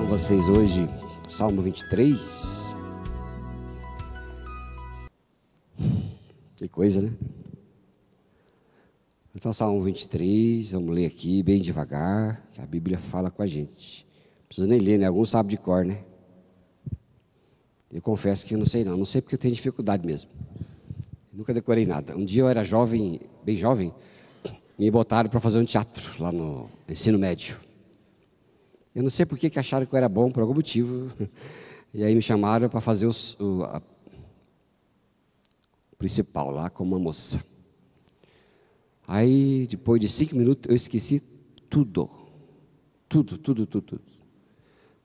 vocês hoje Salmo 23. Que coisa, né? Então, Salmo 23, vamos ler aqui bem devagar, que a Bíblia fala com a gente. Não precisa nem ler, né? Alguns sabem de cor, né? Eu confesso que eu não sei porque eu tenho dificuldade mesmo. Nunca decorei nada. Um dia eu era jovem, bem jovem, me botaram para fazer um teatro lá no ensino médio. Eu não sei por que acharam que eu era bom, por algum motivo. E aí me chamaram para fazer o principal lá com uma moça. Aí, depois de 5 minutos, eu esqueci tudo. Tudo.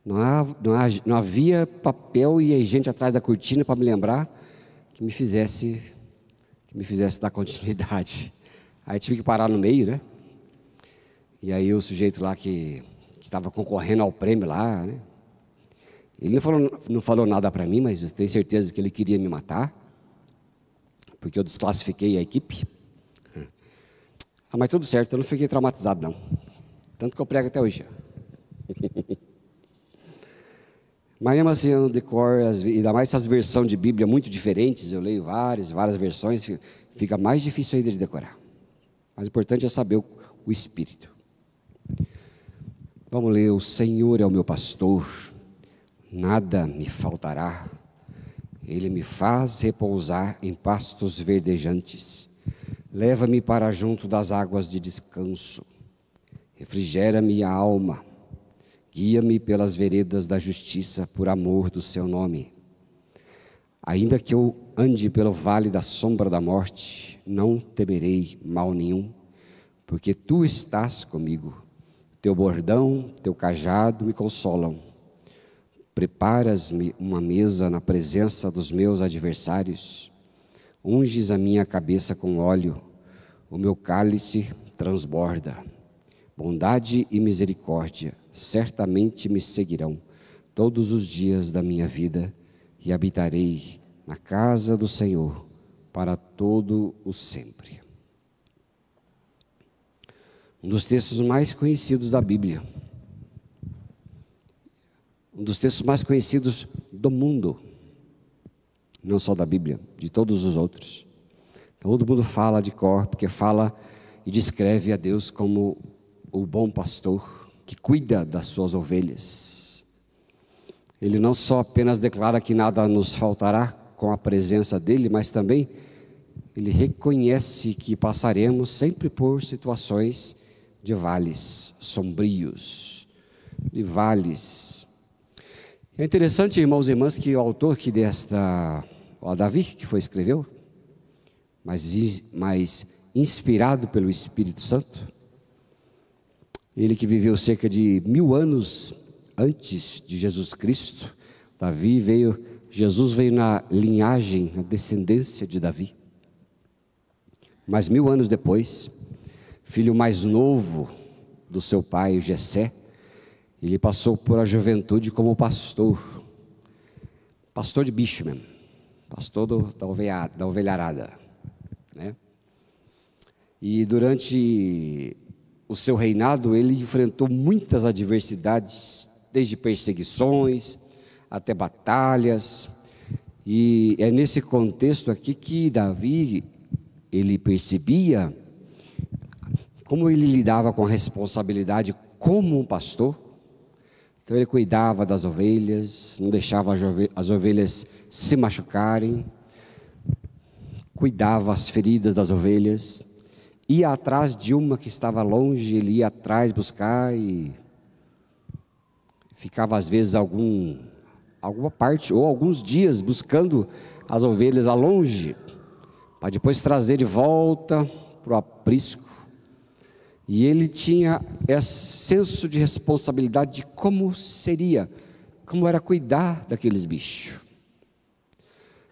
Não havia papel e gente atrás da cortina para me lembrar que me fizesse dar continuidade. Aí tive que parar no meio, né? E aí o sujeito lá que estava concorrendo ao prêmio lá, né? Ele não falou nada para mim, mas eu tenho certeza que ele queria me matar, porque eu desclassifiquei a equipe. Mas tudo certo, eu não fiquei traumatizado não. Tanto que eu prego até hoje. Mas mesmo assim, eu não decoro, ainda mais essas versões de Bíblia muito diferentes, eu leio várias versões, fica mais difícil ainda de decorar. Mas o importante é saber o Espírito. Vamos ler: o Senhor é o meu pastor, nada me faltará. Ele me faz repousar em pastos verdejantes. Leva-me para junto das águas de descanso. Refrigera-me a alma. Guia-me pelas veredas da justiça, por amor do seu nome. Ainda que eu ande pelo vale da sombra da morte, não temerei mal nenhum, porque tu estás comigo. Teu bordão, teu cajado me consolam. Preparas-me uma mesa na presença dos meus adversários. Unges a minha cabeça com óleo, o meu cálice transborda. Bondade e misericórdia certamente me seguirão todos os dias da minha vida, e habitarei na casa do Senhor para todo o sempre. Um dos textos mais conhecidos da Bíblia. Um dos textos mais conhecidos do mundo. Não só da Bíblia, de todos os outros. Todo mundo fala de cor, porque fala e descreve a Deus como o bom pastor, que cuida das suas ovelhas. Ele não só apenas declara que nada nos faltará com a presença dele, mas também ele reconhece que passaremos sempre por situações de vales sombrios, de vales. É interessante, irmãos e irmãs, que o autor que Davi, que escreveu, mas inspirado pelo Espírito Santo, ele que viveu cerca de 1000 anos antes de Jesus Cristo, Jesus veio na linhagem, na descendência de Davi. Mas 1000 anos depois, filho mais novo do seu pai, Jessé, ele passou por a juventude como pastor de bicho mesmo, pastor da ovelharada, né? E durante o seu reinado, ele enfrentou muitas adversidades, desde perseguições até batalhas, e é nesse contexto aqui que Davi, ele percebia como ele lidava com a responsabilidade como um pastor. Então ele cuidava das ovelhas, não deixava as ovelhas se machucarem, cuidava as feridas das ovelhas, ia atrás de uma que estava longe, ele ia atrás buscar e ficava às vezes alguma parte ou alguns dias buscando as ovelhas lá longe, para depois trazer de volta para o aprisco. E ele tinha esse senso de responsabilidade de como era cuidar daqueles bichos,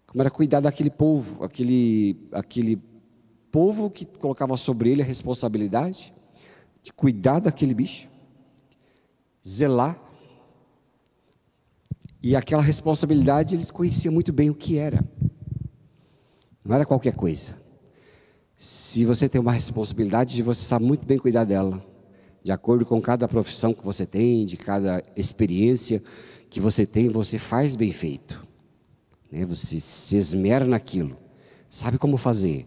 como era cuidar daquele povo, aquele povo que colocava sobre ele a responsabilidade de cuidar daquele bicho, zelar. E aquela responsabilidade, eles conheciam muito bem o que era. Não era qualquer coisa. Se você tem uma responsabilidade, você sabe muito bem cuidar dela. De acordo com cada profissão que você tem, de cada experiência que você tem, você faz bem feito, né? Você se esmera naquilo, sabe como fazer.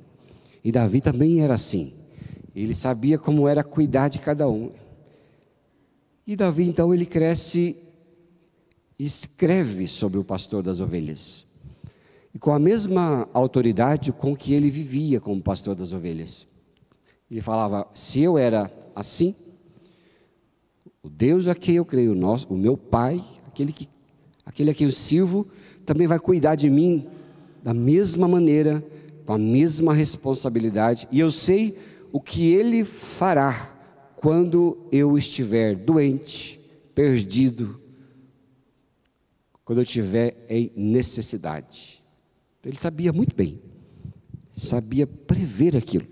E Davi também era assim. Ele sabia como era cuidar de cada um. E Davi, então, ele cresce e escreve sobre o pastor das ovelhas. E com a mesma autoridade com que ele vivia como pastor das ovelhas. Ele falava, se eu era assim, o Deus a quem eu creio, o meu Pai, aquele a quem eu sirvo, também vai cuidar de mim da mesma maneira, com a mesma responsabilidade. E eu sei o que Ele fará quando eu estiver doente, perdido, quando eu estiver em necessidade. Ele sabia muito bem, sabia prever aquilo.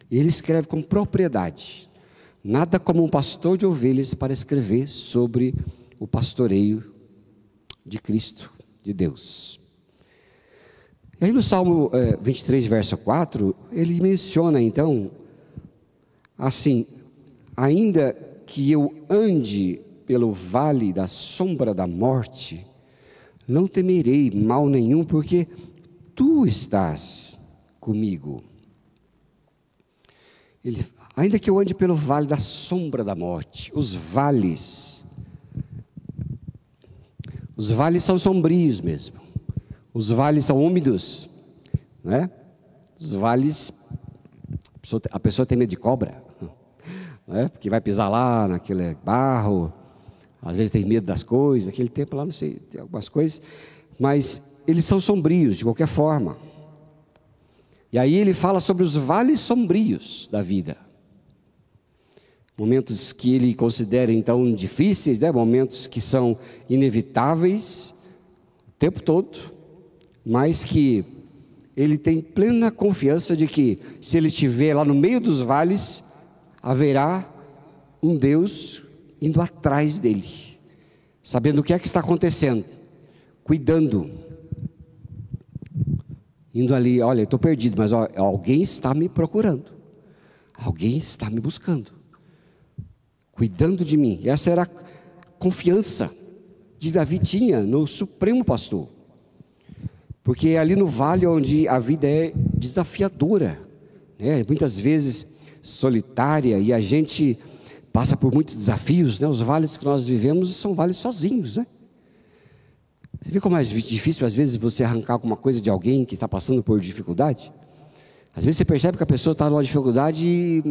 Ele escreve com propriedade. Nada como um pastor de ovelhas para escrever sobre o pastoreio de Cristo, de Deus. E aí no Salmo 23, verso 4, ele menciona então, assim, ainda que eu ande pelo vale da sombra da morte, não temerei mal nenhum, porque tu estás comigo. Ainda que eu ande pelo vale da sombra da morte, os vales são sombrios mesmo, os vales são úmidos, né? Os vales, a pessoa tem medo de cobra, né? Porque vai pisar lá naquele barro, às vezes tem medo das coisas, naquele tempo lá não sei, tem algumas coisas, mas eles são sombrios de qualquer forma. E aí ele fala sobre os vales sombrios da vida. Momentos que ele considera então difíceis, né? Momentos que são inevitáveis o tempo todo, mas que ele tem plena confiança de que se ele estiver lá no meio dos vales, haverá um Deus indo atrás dele, sabendo o que é que está acontecendo, cuidando, indo ali, olha, eu estou perdido, mas ó, alguém está me procurando, alguém está me buscando, cuidando de mim. Essa era a confiança que Davi tinha no Supremo Pastor, porque é ali no vale onde a vida é desafiadora, né? Muitas vezes solitária, e a gente passa por muitos desafios, né? Os vales que nós vivemos são vales sozinhos, né? Você vê como é difícil às vezes você arrancar alguma coisa de alguém que está passando por dificuldade? Às vezes você percebe que a pessoa está numa dificuldade,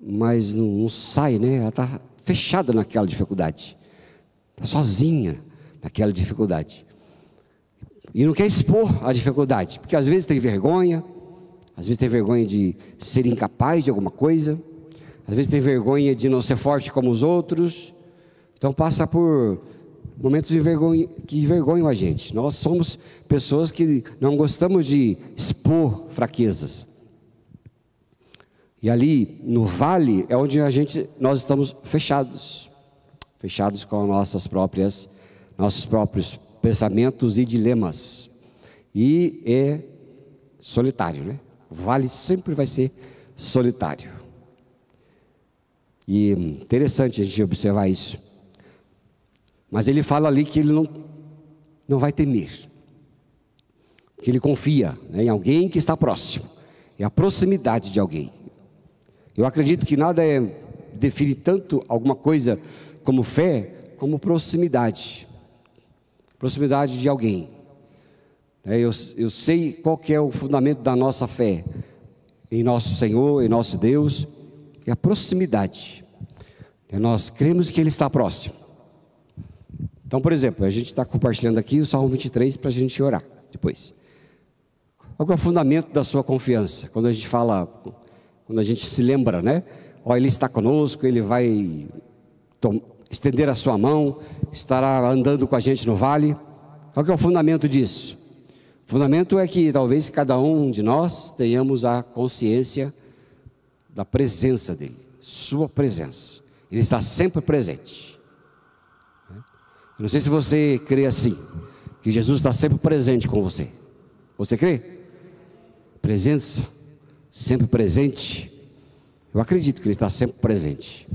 mas não sai, né? Ela está fechada naquela dificuldade, está sozinha naquela dificuldade, e não quer expor a dificuldade, porque às vezes tem vergonha, às vezes tem vergonha de ser incapaz de alguma coisa, às vezes tem vergonha de não ser forte como os outros, então passa por momentos que envergonham a gente. Nós somos pessoas que não gostamos de expor fraquezas. E ali no vale é onde nós estamos fechados com nossos próprios pensamentos e dilemas. E é solitário, né? O vale sempre vai ser solitário. E interessante a gente observar isso. Mas ele fala ali que ele não vai temer, que ele confia, né, em alguém que está próximo, é a proximidade de alguém. Eu acredito que nada define tanto alguma coisa como fé, como proximidade de alguém. Eu sei qual que é o fundamento da nossa fé em nosso Senhor, em nosso Deus, é a proximidade. Nós cremos que Ele está próximo. Então, por exemplo, a gente está compartilhando aqui o Salmo 23 para a gente orar depois. Qual é o fundamento da sua confiança? Quando a gente fala, quando a gente se lembra, né? Ó, Ele está conosco, Ele vai estender a sua mão, estará andando com a gente no vale. Qual que é o fundamento disso? O fundamento é que talvez cada um de nós tenhamos a consciência da presença dEle, sua presença. Ele está sempre presente. Eu não sei se você crê assim, que Jesus está sempre presente com você. Você crê? Presença, sempre presente. Eu acredito que Ele está sempre presente.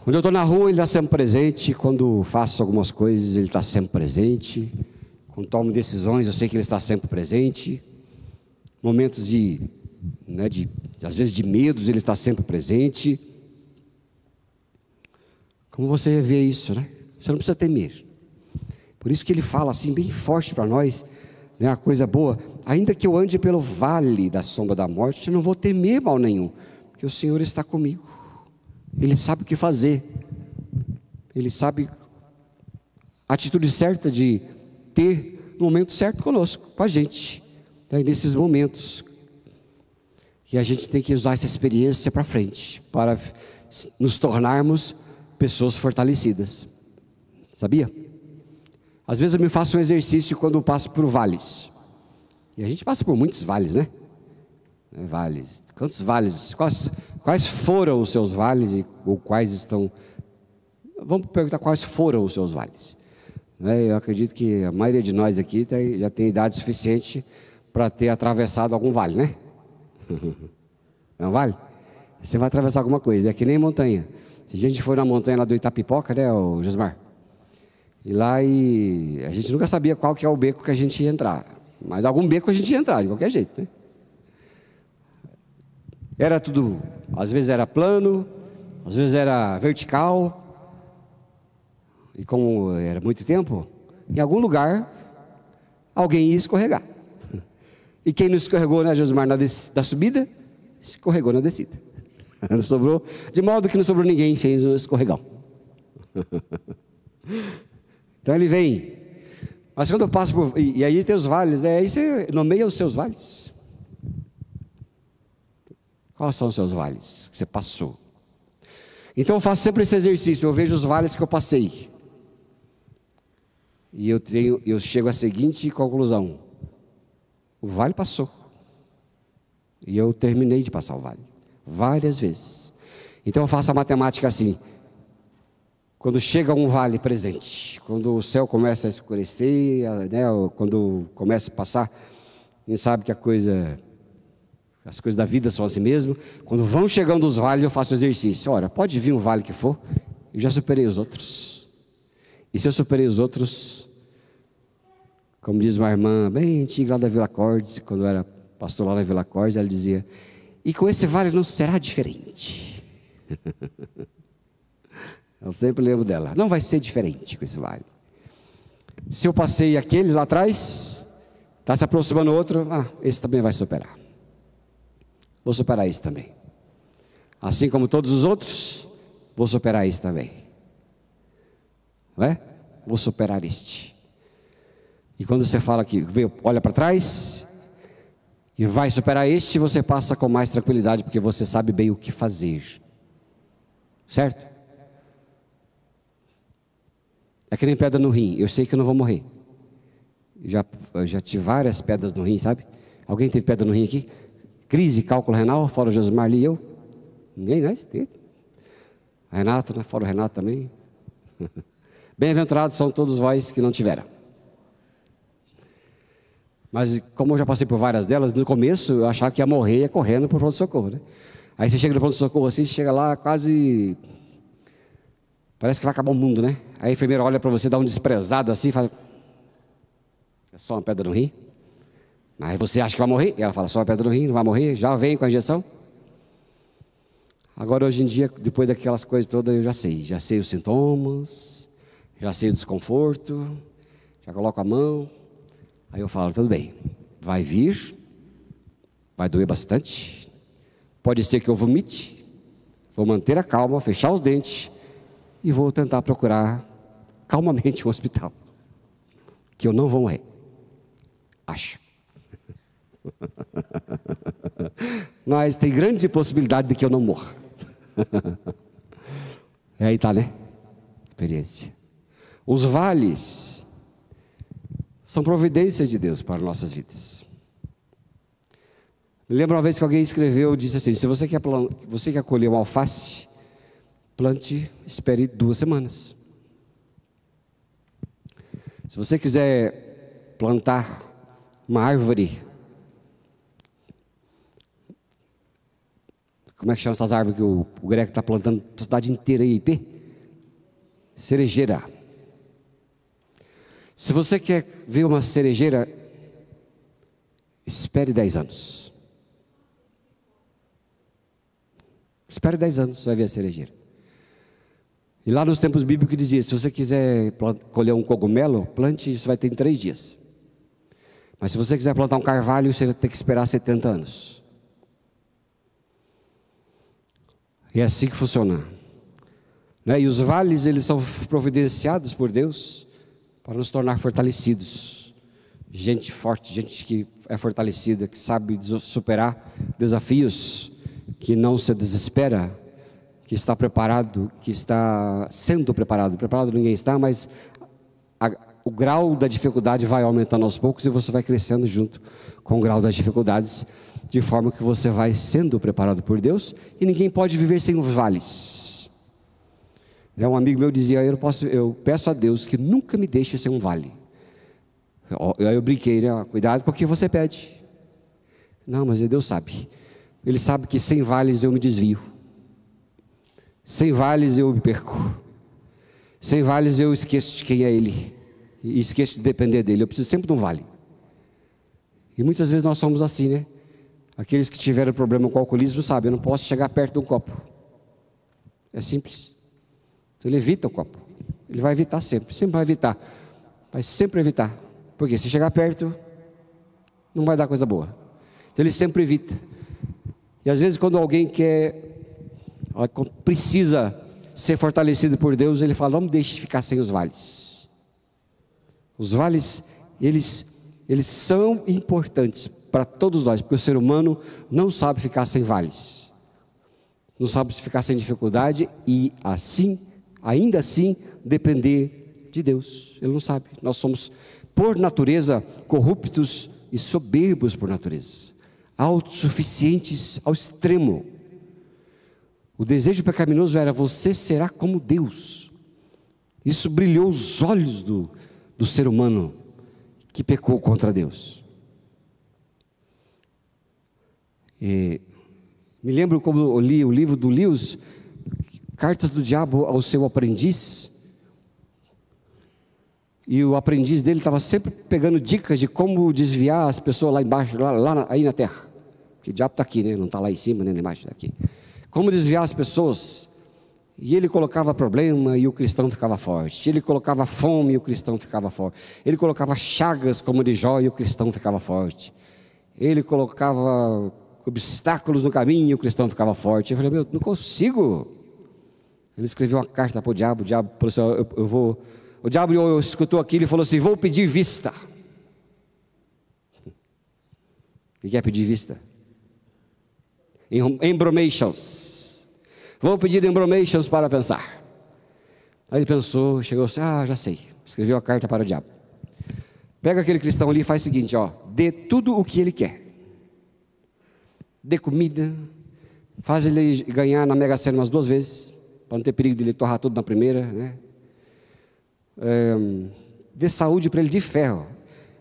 Quando eu estou na rua, Ele está sempre presente. Quando faço algumas coisas, Ele está sempre presente. Quando tomo decisões, eu sei que Ele está sempre presente. Momentos às vezes de medos, Ele está sempre presente. Como você vê isso, né? Você não precisa temer. Por isso que Ele fala assim, bem forte para nós, né? A coisa boa. Ainda que eu ande pelo vale da sombra da morte, eu não vou temer mal nenhum, porque o Senhor está comigo. Ele sabe o que fazer. Ele sabe a atitude certa de ter no momento certo conosco, com a gente. Né? Nesses momentos. E a gente tem que usar essa experiência para frente, para nos tornarmos pessoas fortalecidas. Sabia? Às vezes eu me faço um exercício quando eu passo por vales. E a gente passa por muitos vales, né? Vales. Quantos vales? Quais foram os seus vales ou quais estão... Vamos perguntar quais foram os seus vales. Eu acredito que a maioria de nós aqui já tem idade suficiente para ter atravessado algum vale, né? É um vale? Você vai atravessar alguma coisa, é que nem montanha. Se a gente for na montanha lá do Itapipoca, né, o Josmar? E lá a gente nunca sabia qual que é o beco que a gente ia entrar. Mas algum beco a gente ia entrar, de qualquer jeito, né? Era tudo, às vezes era plano, às vezes era vertical. E como era muito tempo, em algum lugar, alguém ia escorregar. E quem não escorregou, né, Josmar, da subida, escorregou na descida. Não sobrou, de modo que não sobrou ninguém sem o escorregão. Então ele vem. Mas quando eu passo por... E aí tem os vales, né? Aí você nomeia os seus vales. Quais são os seus vales que você passou? Então eu faço sempre esse exercício. Eu vejo os vales que eu passei. E eu chego à seguinte conclusão. O vale passou. E eu terminei de passar o vale. Várias vezes. Então eu faço a matemática assim. Quando chega um vale presente, quando o céu começa a escurecer, né, quando começa a passar, a gente sabe que as coisas da vida são assim mesmo. Quando vão chegando os vales, eu faço o exercício. Ora, pode vir um vale que for, eu já superei os outros. E se eu superei os outros, como diz uma irmã bem antiga lá da Vila Cordes, quando eu era pastor lá na Vila Cordes, ela dizia, e com esse vale não será diferente. Eu sempre lembro dela. Não vai ser diferente com esse vale. Se eu passei aquele lá atrás, está se aproximando outro, esse também vai superar. Vou superar esse também. Assim como todos os outros, vou superar esse também. Não é? Vou superar este. E quando você fala que olha para trás e vai superar este, você passa com mais tranquilidade, porque você sabe bem o que fazer. Certo? É que nem pedra no rim. Eu sei que eu não vou morrer. Eu já tive várias pedras no rim, sabe? Alguém teve pedra no rim aqui? Crise, cálculo renal, fora o Josmar e eu. Ninguém, né? Renato, né? Fora o Renato também. Bem-aventurados são todos vós que não tiveram. Mas como eu já passei por várias delas, no começo eu achava que ia morrer, ia correndo para o pronto-socorro, né? Aí você chega no pronto-socorro assim, chega lá quase... Parece que vai acabar o mundo, né? Aí a enfermeira olha para você, dá um desprezado assim e fala... É só uma pedra no rim? Aí você acha que vai morrer? E ela fala, só uma pedra no rim, não vai morrer? Já vem com a injeção? Agora hoje em dia, depois daquelas coisas todas, eu já sei os sintomas, já sei o desconforto, já coloco a mão, aí eu falo, tudo bem, vai vir, vai doer bastante, pode ser que eu vomite, vou manter a calma, fechar os dentes e vou tentar procurar calmamente um hospital, que eu não vou morrer, acho. Mas tem grande possibilidade de que eu não morra. E aí tá, né? Experiência. Os vales são providências de Deus para nossas vidas. Me lembro uma vez que alguém escreveu, disse assim, se você quer colher uma alface, plante, espere 2 semanas. Se você quiser plantar uma árvore, Como é que chama essas árvores que o Greco está plantando a cidade inteira aí? IP? Cerejeira. Se você quer ver uma cerejeira, espere 10 anos. Espere 10 anos, você vai ver a cerejeira. E lá nos tempos bíblicos dizia, se você quiser colher um cogumelo, plante, você vai ter em 3 dias. Mas se você quiser plantar um carvalho, você vai ter que esperar 70 anos. E é assim que funciona. Né? E os vales, eles são providenciados por Deus para nos tornar fortalecidos. Gente forte, gente que é fortalecida, que sabe superar desafios, que não se desespera, que está preparado, que está sendo preparado. Preparado ninguém está, mas o grau da dificuldade vai aumentando aos poucos e você vai crescendo junto com o grau das dificuldades, de forma que você vai sendo preparado por Deus, e ninguém pode viver sem os vales. Um amigo meu dizia, eu peço a Deus que nunca me deixe sem um vale. Aí eu brinquei, né? Cuidado com o que você pede. Não, mas Deus sabe. Ele sabe que sem vales eu me desvio. Sem vales eu me perco. Sem vales eu esqueço de quem é Ele. E esqueço de depender dEle. Eu preciso sempre de um vale. E muitas vezes nós somos assim, né? Aqueles que tiveram problema com o alcoolismo sabem, eu não posso chegar perto de um copo. É simples. Então ele evita o copo. Ele vai evitar sempre. Sempre vai evitar. Vai sempre evitar. Porque se chegar perto, não vai dar coisa boa. Então ele sempre evita. E às vezes quando alguém precisa ser fortalecido por Deus, ele fala, não me deixe ficar sem os vales. Os vales, eles são importantes para todos nós, porque o ser humano não sabe ficar sem vales. Não sabe ficar sem dificuldade e ainda assim, depender de Deus. Ele não sabe. Nós somos, por natureza, corruptos e soberbos por natureza. Autossuficientes ao extremo. O desejo pecaminoso era, você será como Deus. Isso brilhou os olhos do ser humano que pecou contra Deus. E me lembro como eu li o livro do Lewis, Cartas do Diabo ao seu aprendiz. E o aprendiz dele estava sempre pegando dicas de como desviar as pessoas lá embaixo, aí na terra. Porque o diabo está aqui, né? Não está lá em cima, nem lá embaixo, está aqui. Como desviar as pessoas. E ele colocava problema e o cristão ficava forte. Ele colocava fome e o cristão ficava forte. Ele colocava chagas como de Jó e o cristão ficava forte. Ele colocava obstáculos no caminho e o cristão ficava forte. Eu falei, não consigo. Ele escreveu uma carta para o diabo falou assim, o diabo escutou aquilo e falou assim, vou pedir vista. O que é pedir vista? Embromations. Vou pedir embromations para pensar. Aí ele pensou, chegou assim, já sei. Escreveu a carta para o diabo. Pega aquele cristão ali e faz o seguinte, dê tudo o que ele quer. Dê comida, faz ele ganhar na Mega Sena umas 2 vezes, para não ter perigo de ele torrar tudo na primeira, né? Dê saúde para ele de ferro.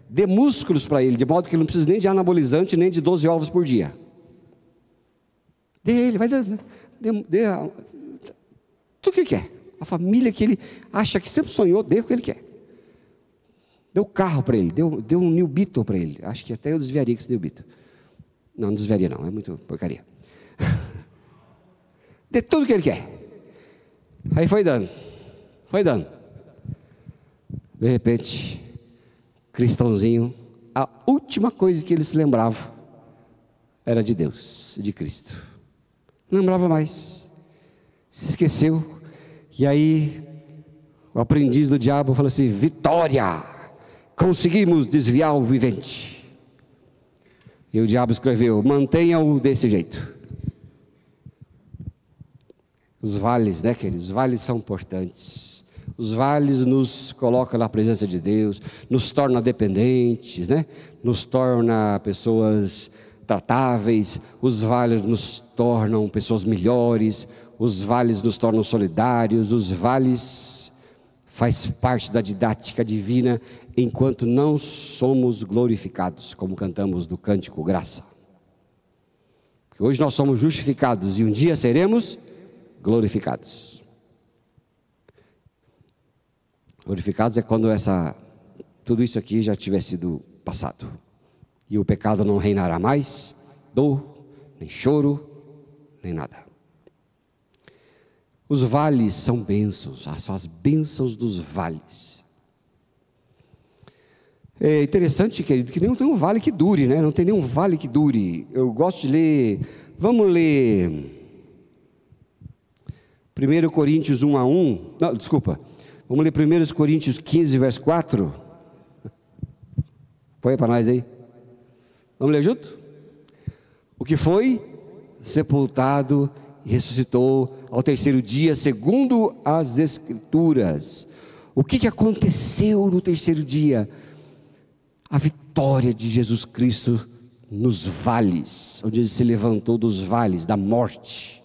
Dê músculos para ele, de modo que ele não precisa nem de anabolizante, nem de 12 ovos por dia. Dê ele, vai dar, dê tudo o que ele quer. A família que ele acha que sempre sonhou, dê o que ele quer. Deu carro para ele, deu um New Beetle para ele. Acho que até eu desviaria com esse New Beetle. Não desviaria não, é muito porcaria. Dê tudo o que ele quer. Aí foi dando. De repente, cristãozinho, a última coisa que ele se lembrava era de Deus, de Cristo. Não lembrava mais. Se esqueceu. E aí, o aprendiz do diabo falou assim, vitória! Conseguimos desviar o vivente. E o diabo escreveu, mantenha-o desse jeito. Os vales, né, queridos? Os vales são importantes. Os vales nos colocam na presença de Deus, nos torna dependentes, né? Nos torna pessoas tratáveis. Os vales nos tornam pessoas melhores. Os vales nos tornam solidários. Os vales faz parte da didática divina, enquanto não somos glorificados, como cantamos do cântico Graça. que hoje nós somos justificados e um dia seremos glorificados. Glorificados é quando tudo isso aqui já tiver sido passado. E o pecado não reinará mais, dor, nem choro, nem nada. Os vales são bênçãos, as bênçãos dos vales. É interessante, querido, que não tem um vale que dure, né? Não tem nenhum vale que dure. Eu gosto de ler, vamos ler 1 Coríntios 1:1, não, desculpa, vamos ler 1 Coríntios 15, verso 4. Põe para nós aí. Vamos ler junto? O que foi sepultado e ressuscitou ao terceiro dia, segundo as Escrituras. O que aconteceu no terceiro dia? A vitória de Jesus Cristo nos vales, onde ele se levantou dos vales da morte.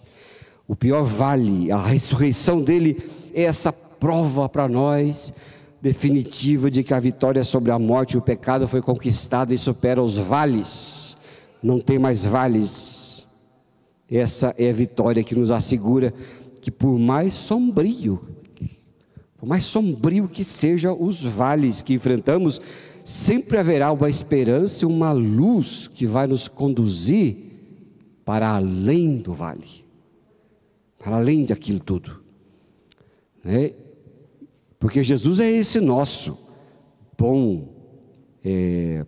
O pior vale, a ressurreição dele é essa prova para nós, definitiva, de que a vitória sobre a morte e o pecado foi conquistada e supera os vales. Não tem mais vales. Essa é a vitória que nos assegura que por mais sombrio que sejam os vales que enfrentamos, sempre haverá uma esperança e uma luz que vai nos conduzir para além do vale, para além daquilo tudo, né? Porque Jesus é esse nosso bom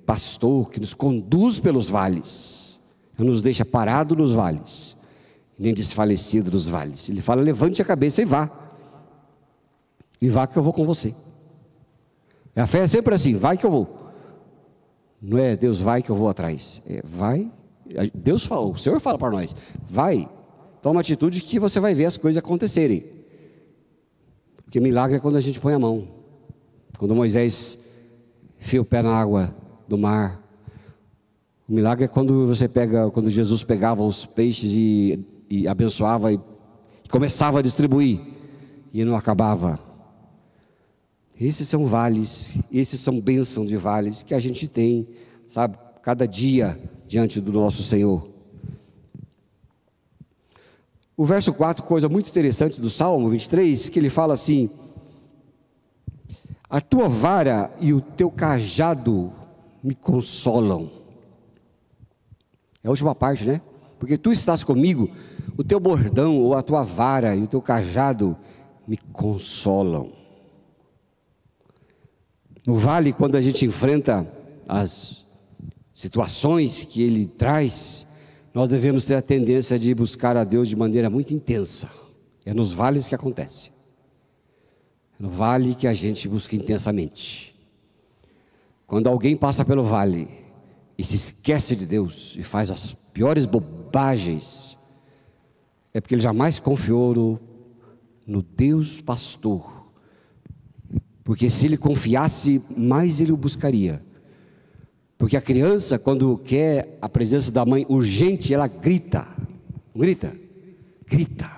pastor que nos conduz pelos vales, não nos deixa parado nos vales, nem desfalecido nos vales. Ele fala: levante a cabeça e vá que eu vou com você. A fé é sempre assim: vai que eu vou. Não é Deus vai que eu vou atrás, vai. Deus fala, o Senhor fala para nós: vai, toma atitude que você vai ver as coisas acontecerem. Porque milagre é quando a gente põe a mão. Quando Moisés enfia o pé na água do mar. O milagre é quando Jesus pegava os peixes e abençoava e começava a distribuir e não acabava. Esses são vales, esses são bênçãos de vales que a gente tem, sabe, cada dia diante do nosso Senhor. O verso 4, coisa muito interessante do Salmo 23, que ele fala assim: a tua vara e o teu cajado me consolam. É a última parte, né? Porque tu estás comigo, o teu bordão ou a tua vara e o teu cajado me consolam. No vale, quando a gente enfrenta as situações que ele traz, nós devemos ter a tendência de buscar a Deus de maneira muito intensa. É nos vales que acontece. É no vale que a gente busca intensamente. Quando alguém passa pelo vale e se esquece de Deus e faz as piores bobagens, é porque ele jamais confiou no Deus pastor. Porque se ele confiasse, mais ele o buscaria. Porque a criança, quando quer a presença da mãe urgente, ela grita. Não grita? Grita.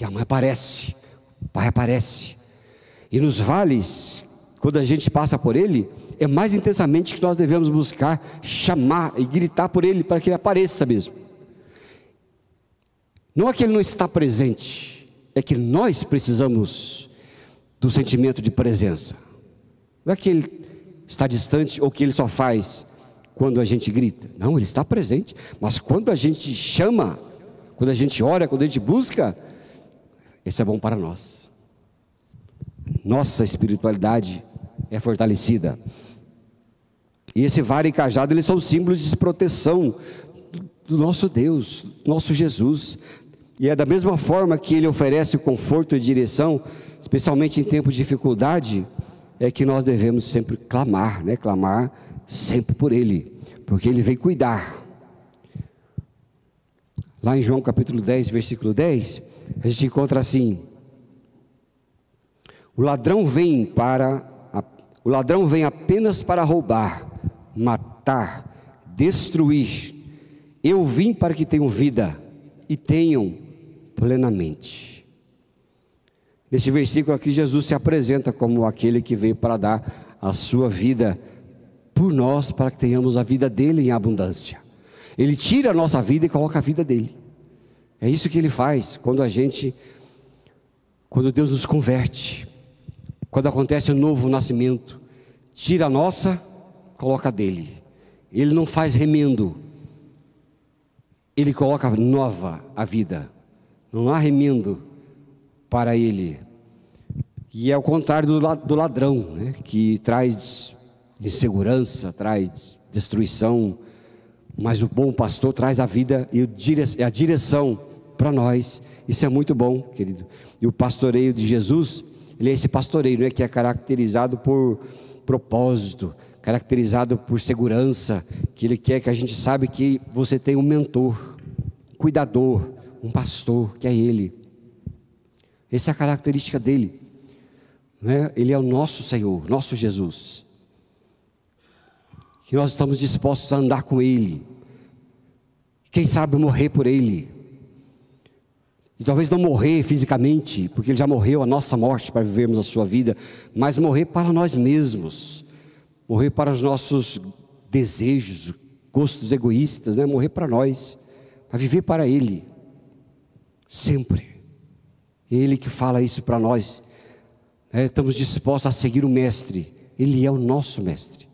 E a mãe aparece, o pai aparece. E nos vales, quando a gente passa por ele, é mais intensamente que nós devemos buscar, chamar e gritar por ele, para que ele apareça mesmo. Não é que ele não está presente, é que nós precisamos do sentimento de presença. Não é que ele está distante ou que ele só faz quando a gente grita. Não, ele está presente. Mas quando a gente chama, quando a gente ora, quando a gente busca, isso é bom para nós. Nossa espiritualidade é fortalecida. E esse vara e cajado, eles são símbolos de proteção do nosso Deus, nosso Jesus. E é da mesma forma que ele oferece conforto e direção, especialmente em tempos de dificuldade, é que nós devemos sempre clamar, né? Clamar sempre por ele, porque ele vem cuidar. Lá em João capítulo 10, versículo 10, a gente encontra assim: o ladrão vem apenas para roubar, matar, destruir. Eu vim para que tenham vida e tenham plenamente. Nesse versículo aqui, Jesus se apresenta como aquele que veio para dar a sua vida por nós, para que tenhamos a vida dele em abundância. Ele tira a nossa vida e coloca a vida dele. É isso que ele faz quando Deus nos converte, quando acontece um novo nascimento. Tira a nossa, coloca a dele. Ele não faz remendo, ele coloca nova a vida. Não há remendo para ele. E é o contrário do ladrão, né? Que traz insegurança, traz destruição. Mas o bom pastor traz a vida e a direção para nós. Isso é muito bom, querido. E o pastoreio de Jesus, ele é esse pastoreio, né? Que é caracterizado por propósito, caracterizado por segurança, que ele quer que a gente saiba que você tem um mentor, um cuidador, um pastor, que é ele. Essa é a característica dele, né? Ele é o nosso Senhor, nosso Jesus, que nós estamos dispostos a andar com ele, quem sabe morrer por ele, e talvez não morrer fisicamente, porque ele já morreu a nossa morte para vivermos a sua vida, mas morrer para nós mesmos, morrer para os nossos desejos, gostos egoístas, né? Morrer para nós, para viver para ele, sempre. Ele que fala isso para nós, né? Estamos dispostos a seguir o Mestre, ele é o nosso Mestre,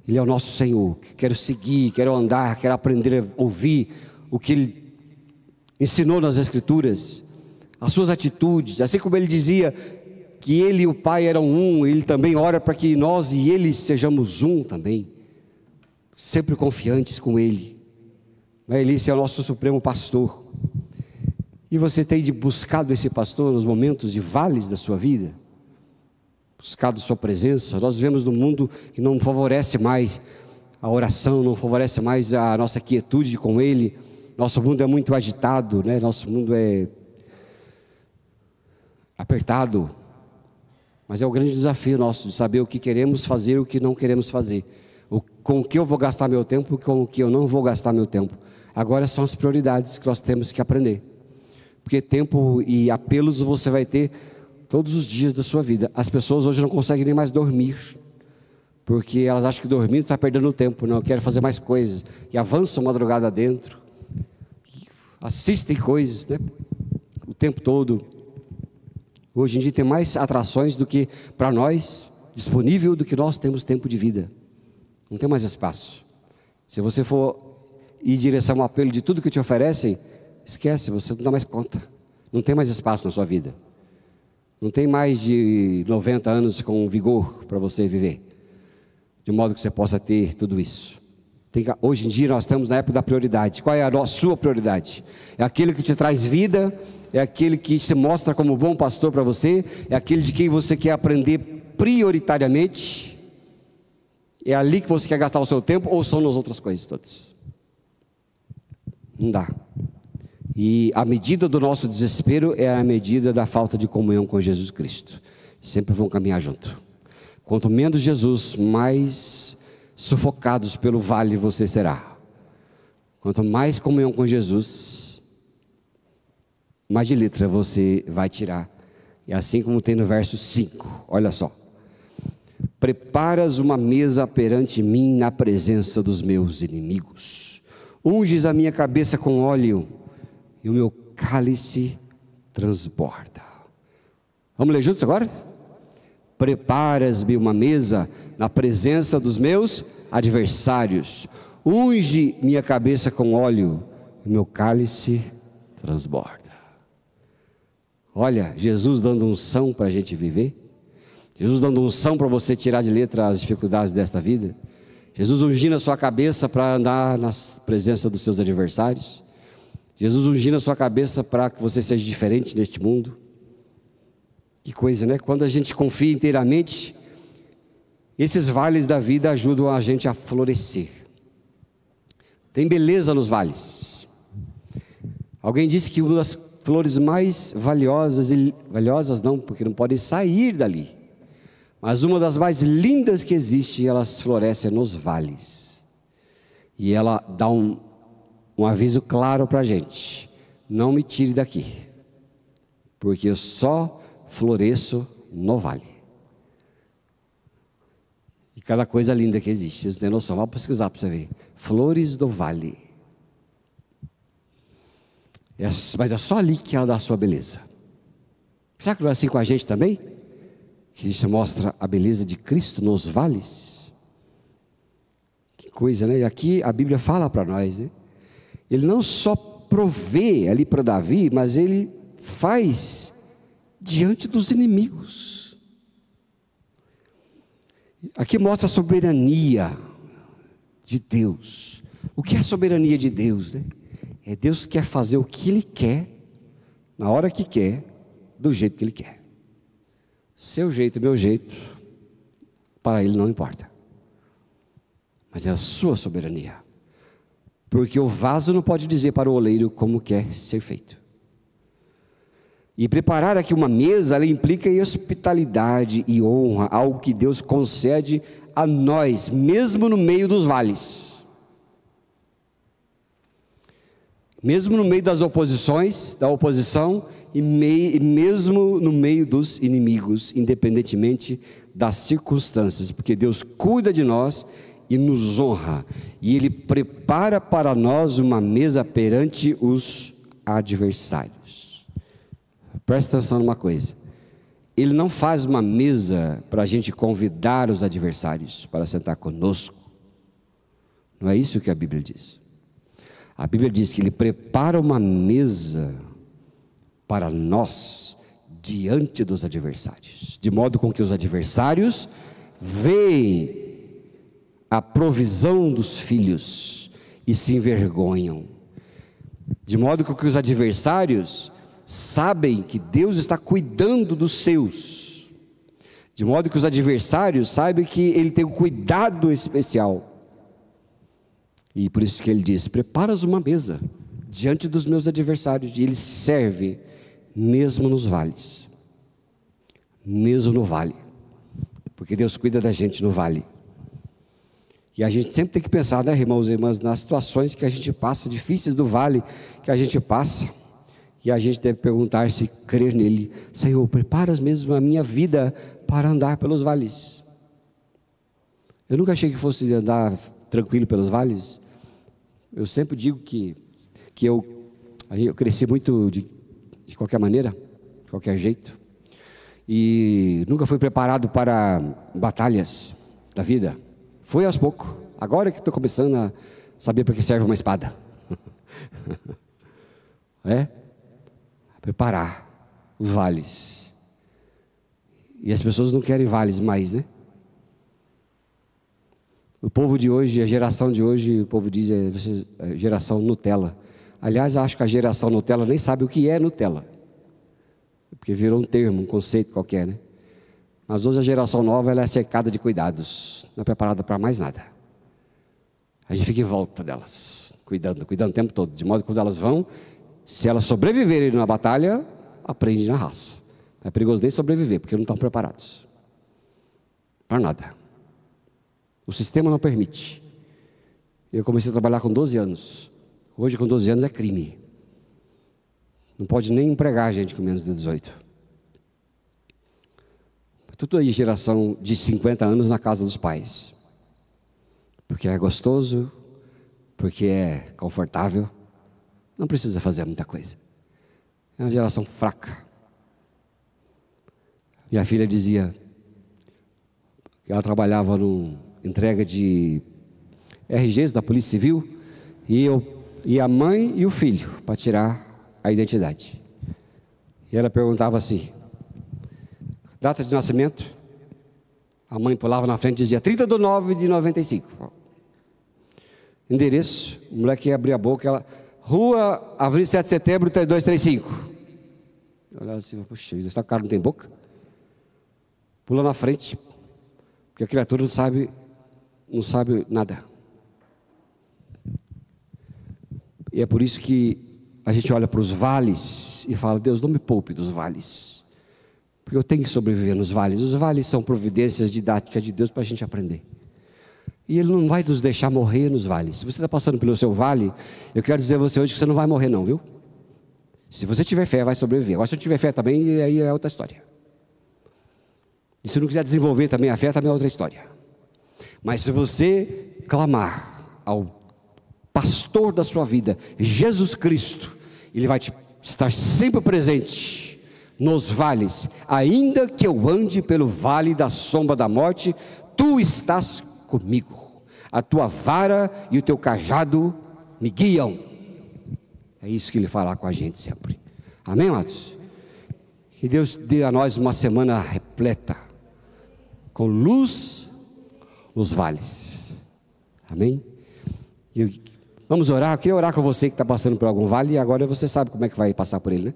ele é o nosso Senhor, que quero seguir, quero andar, quero aprender a ouvir o que ele ensinou nas Escrituras, as suas atitudes, assim como ele dizia que ele e o Pai eram um, ele também ora para que nós e ele sejamos um também, sempre confiantes com ele. Ele é o nosso supremo pastor. E você tem buscado esse pastor nos momentos de vales da sua vida, buscado sua presença. Nós vivemos num mundo que não favorece mais a oração, não favorece mais a nossa quietude com ele. Nosso mundo é muito agitado, né? Nosso mundo é apertado, mas é o grande desafio nosso de saber o que queremos fazer e o que não queremos fazer, com o que eu vou gastar meu tempo e com o que eu não vou gastar meu tempo. Agora são as prioridades que nós temos que aprender, porque tempo e apelos você vai ter todos os dias da sua vida. As pessoas hoje não conseguem nem mais dormir, porque elas acham que dormir está perdendo tempo. Não, querem fazer mais coisas, e avançam madrugada dentro, assistem coisas, né? O tempo todo. Hoje em dia tem mais atrações do que para nós disponível do que nós temos tempo de vida. Não tem mais espaço. Se você for ir em direção ao apelo de tudo que te oferecem, esquece, você não dá mais conta. Não tem mais espaço na sua vida. Não tem mais de 90 anos com vigor para você viver, de modo que você possa ter tudo isso. Hoje em dia nós estamos na época da prioridade. Qual é a sua prioridade? É aquele que te traz vida? É aquele que se mostra como bom pastor para você? É aquele de quem você quer aprender prioritariamente? É ali que você quer gastar o seu tempo? Ou são nas outras coisas todas? Não dá. E a medida do nosso desespero é a medida da falta de comunhão com Jesus Cristo. Sempre vão caminhar junto. Quanto menos Jesus, mais sufocados pelo vale você será. Quanto mais comunhão com Jesus, mais de letra você vai tirar. E assim como tem no verso 5, olha só: preparas uma mesa perante mim na presença dos meus inimigos, unges a minha cabeça com óleo e o meu cálice transborda. Vamos ler juntos agora? Preparas-me uma mesa na presença dos meus adversários, unge minha cabeça com óleo e meu cálice transborda. Olha, Jesus dando unção para a gente viver, Jesus dando unção para você tirar de letra as dificuldades desta vida, Jesus ungindo a sua cabeça para andar na presença dos seus adversários, Jesus ungindo a sua cabeça para que você seja diferente neste mundo. Que coisa, né? Quando a gente confia inteiramente, esses vales da vida ajudam a gente a florescer. Tem beleza nos vales. Alguém disse que uma das flores mais valiosas não, porque não podem sair dali, mas uma das mais lindas que existe, elas florescem nos vales. E ela dá um aviso claro para a gente: não me tire daqui, porque eu só floresço no vale. E cada coisa linda que existe, vocês têm noção, vamos pesquisar para você ver. flores do vale. Mas é só ali que ela dá a sua beleza. Será que não é assim com a gente também? Que isso mostra a beleza de Cristo nos vales? Que coisa, né? E aqui a Bíblia fala para nós, né? Ele não só provê ali para Davi, mas ele faz diante dos inimigos. Aqui mostra a soberania de Deus. O que é a soberania de Deus, né? É Deus que quer fazer o que Ele quer, na hora que quer, do jeito que Ele quer. Seu jeito, meu jeito, para Ele não importa. Mas é a sua soberania. Porque o vaso não pode dizer para o oleiro como quer ser feito. E preparar aqui uma mesa, ela implica em hospitalidade e honra, algo que Deus concede a nós, mesmo no meio dos vales. Mesmo no meio das oposições, da oposição, e mesmo no meio dos inimigos, independentemente das circunstâncias, porque Deus cuida de nós e nos honra, e Ele prepara para nós uma mesa perante os adversários. Presta atenção numa coisa, Ele não faz uma mesa para a gente convidar os adversários para sentar conosco, não é isso que a Bíblia diz. A Bíblia diz que Ele prepara uma mesa para nós diante dos adversários, de modo com que os adversários veem a provisão dos filhos e se envergonham, de modo com que os adversários sabem que Deus está cuidando dos seus, de modo que os adversários sabem que Ele tem um cuidado especial. E por isso que Ele diz, preparas uma mesa diante dos meus adversários, e Ele serve mesmo nos vales, mesmo no vale, porque Deus cuida da gente no vale. E a gente sempre tem que pensar, né, irmãos e irmãs, nas situações que a gente passa, difíceis do vale que a gente passa, e a gente deve perguntar se crer nele. Senhor, preparas mesmo a minha vida para andar pelos vales. Eu nunca achei que fosse andar tranquilo pelos vales. Eu sempre digo que eu cresci muito de qualquer maneira, de qualquer jeito, e nunca fui preparado para batalhas da vida. Foi aos poucos, agora que estou começando a saber para que serve uma espada. Preparar os vales. E as pessoas não querem vales mais, né? O povo de hoje, a geração de hoje, o povo diz, é geração Nutella. Aliás, acho que a geração Nutella nem sabe o que é Nutella, porque virou um termo, um conceito qualquer, né? Mas hoje a geração nova, ela é cercada de cuidados, não é preparada para mais nada. A gente fica em volta delas, cuidando o tempo todo, de modo que quando elas vão, se elas sobreviverem na batalha, aprende na raça. É perigoso nem sobreviver, porque não estão preparados para nada. O sistema não permite. Eu comecei a trabalhar com 12 anos. Hoje, com 12 anos, é crime. Não pode nem empregar gente com menos de 18. Tudo aí, geração de 50 anos na casa dos pais. Porque é gostoso, porque é confortável. Não precisa fazer muita coisa. É uma geração fraca. Minha filha dizia que ela trabalhava num entrega de RGs da Polícia Civil, e a mãe e o filho, para tirar a identidade. E ela perguntava assim, data de nascimento, a mãe pulava na frente e dizia 30/9/95. Endereço, o moleque ia abrir a boca, Rua Avenida 7 de Setembro, 3235. Eu olhava assim, puxa, essa cara não tem boca? Pula na frente, porque a criatura não sabe nada. E é por isso que a gente olha para os vales e fala, Deus, não me poupe dos vales, porque eu tenho que sobreviver nos vales. Os vales são providências didáticas de Deus para a gente aprender. E Ele não vai nos deixar morrer nos vales. Se você está passando pelo seu vale, eu quero dizer a você hoje que você não vai morrer não, viu? Se você tiver fé, vai sobreviver. Agora, se não tiver fé também, aí é outra história. E se não quiser desenvolver também a fé, também é outra história. Mas se você clamar ao pastor da sua vida, Jesus Cristo, Ele vai estar sempre presente nos vales. Ainda que eu ande pelo vale da sombra da morte, Tu estás comigo, a Tua vara e o Teu cajado me guiam. É isso que Ele fala com a gente sempre. Amém, amados? Que Deus dê a nós uma semana repleta, com luz nos vales. Amém? Vamos orar. Eu queria orar com você que está passando por algum vale, e agora você sabe como é que vai passar por ele, né?